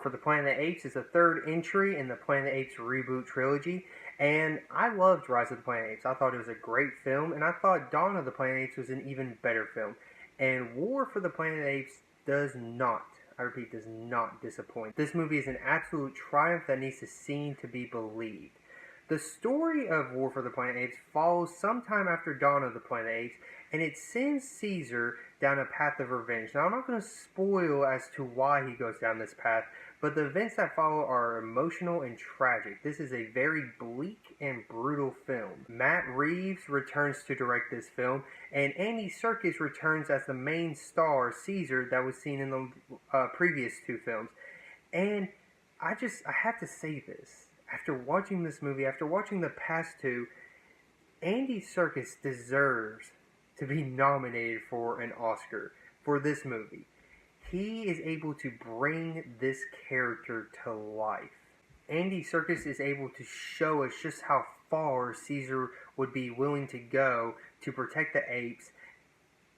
for the Planet of the Apes is the third entry in the Planet of the Apes reboot trilogy, and I loved Rise of the Planet of the Apes. I thought it was a great film, and I thought Dawn of the Planet of the Apes was an even better film. And War for the Planet of the Apes does not, I repeat, does not disappoint. This movie is an absolute triumph that needs to be seen to be believed. The story of War for the Planet of the Apes follows sometime after Dawn of the Planet of the Apes, and it sends Caesar down a path of revenge. Now, I'm not going to spoil as to why he goes down this path, but the events that follow are emotional and tragic. This is a very bleak and brutal film. Matt Reeves returns to direct this film, and Andy Serkis returns as the main star, Caesar, that was seen in the previous two films. And I have to say this. After watching this movie, after watching the past two, Andy Serkis deserves to be nominated for an Oscar for this movie. He is able to bring this character to life. Andy Serkis is able to show us just how far Caesar would be willing to go to protect the apes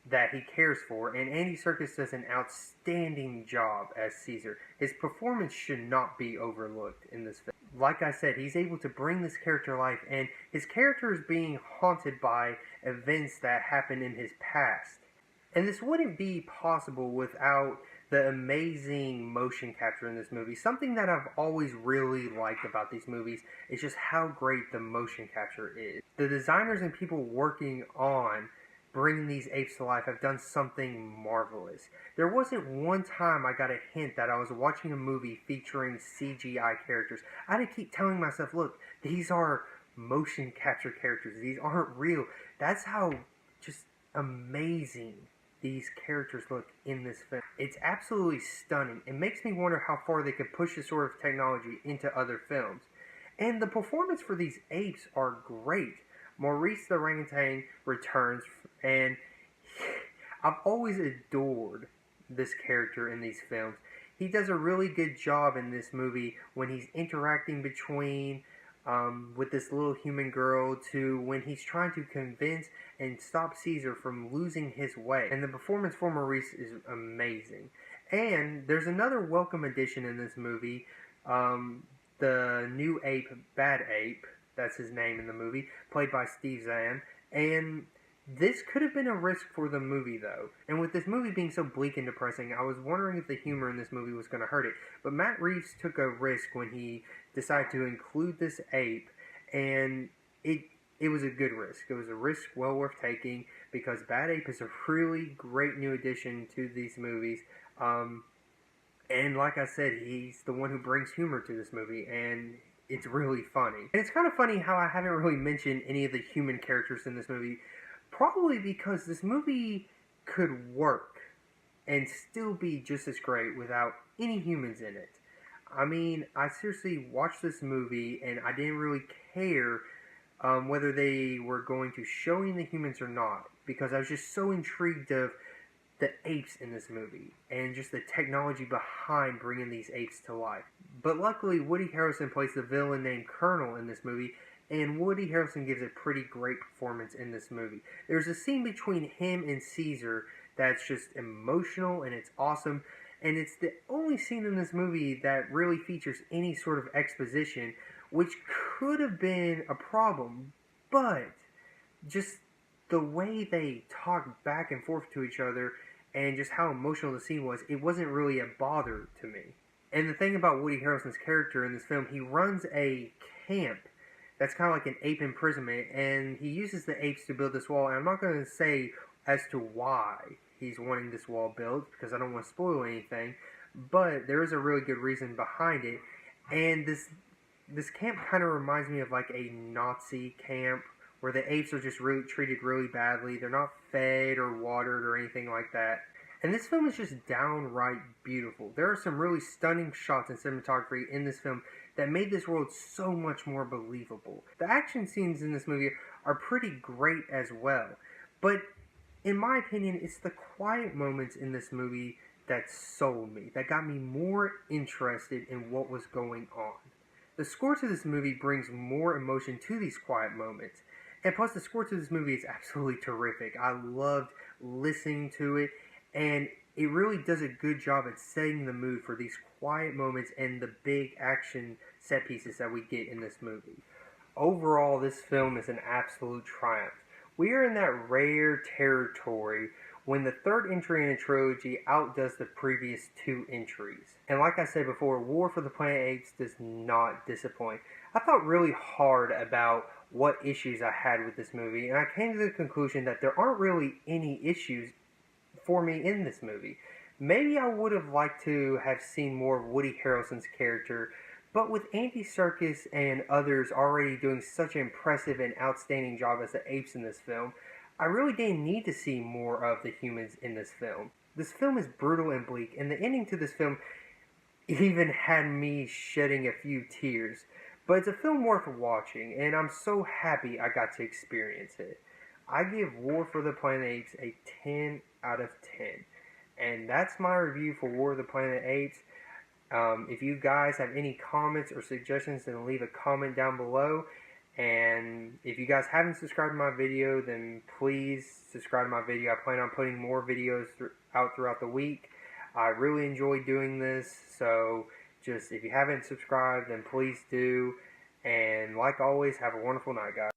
that he cares for, and Andy Serkis does an outstanding job as Caesar. His performance should not be overlooked in this film. Like I said, he's able to bring this character to life, and his character is being haunted by events that happened in his past. And this wouldn't be possible without the amazing motion capture in this movie. Something that I've always really liked about these movies is just how great the motion capture is. The designers and people working on bringing these apes to life have done something marvelous. There wasn't one time I got a hint that I was watching a movie featuring CGI characters. I had to keep telling myself, look, these are motion capture characters. These aren't real. That's how just amazing these characters look in this film. It's absolutely stunning. It makes me wonder how far they could push this sort of technology into other films. And the performance for these apes are great. Maurice the orangutan returns, and I've always adored this character in these films. He does a really good job in this movie when he's interacting between with this little human girl to when he's trying to convince and stop Caesar from losing his way. And the performance for Maurice is amazing. And there's another welcome addition in this movie, the new ape, Bad Ape. That's his name in the movie, played by Steve Zahn. And this could have been a risk for the movie, though. And with this movie being so bleak and depressing, I was wondering if the humor in this movie was going to hurt it. But Matt Reeves took a risk when he decided to include this ape, and it was a good risk. It was a risk well worth taking, because Bad Ape is a really great new addition to these movies. And like I said, he's the one who brings humor to this movie, and it's really funny. And it's kind of funny how I haven't really mentioned any of the human characters in this movie, probably because this movie could work and still be just as great without any humans in it. I mean, I seriously watched this movie and I didn't really care whether they were going to show any of the humans or not, because I was just so intrigued of the apes in this movie and just the technology behind bringing these apes to life. But luckily, Woody Harrelson plays the villain named Colonel in this movie, and Woody Harrelson gives a pretty great performance in this movie. There's a scene between him and Caesar that's just emotional and it's awesome, and it's the only scene in this movie that really features any sort of exposition, which could have been a problem, but just the way they talk back and forth to each other and just how emotional the scene was, it wasn't really a bother to me. And the thing about Woody Harrelson's character in this film, he runs a camp that's kind of like an ape imprisonment, and he uses the apes to build this wall. And I'm not going to say as to why he's wanting this wall built, because I don't want to spoil anything, but there is a really good reason behind it. And this camp kind of reminds me of like a Nazi camp, where the apes are just really treated really badly. They're not fed or watered or anything like that. And this film is just downright beautiful. There are some really stunning shots and cinematography in this film that made this world so much more believable. The action scenes in this movie are pretty great as well. But in my opinion, it's the quiet moments in this movie that sold me, that got me more interested in what was going on. The score to this movie brings more emotion to these quiet moments. And plus, the score to this movie is absolutely terrific. I loved listening to it, and it really does a good job at setting the mood for these quiet moments and the big action set pieces that we get in this movie. Overall, this film is an absolute triumph. We are in that rare territory when the third entry in a trilogy outdoes the previous two entries. And like I said before, War for the Planet of the Apes does not disappoint. I thought really hard about what issues I had with this movie, and I came to the conclusion that there aren't really any issues for me in this movie. Maybe I would have liked to have seen more of Woody Harrelson's character, but with Andy Serkis and others already doing such an impressive and outstanding job as the apes in this film, I really didn't need to see more of the humans in this film. This film is brutal and bleak, and the ending to this film even had me shedding a few tears. But it's a film worth watching, and I'm so happy I got to experience it. I give War for the Planet of the Apes a 10 out of 10. And that's my review for War of the Planet of the Apes. If you guys have any comments or suggestions, then leave a comment down below. And if you guys haven't subscribed to my video, then please subscribe to my video. I plan on putting more videos out throughout the week. I really enjoy doing this, so just if you haven't subscribed, then please do. And like always, have a wonderful night, guys.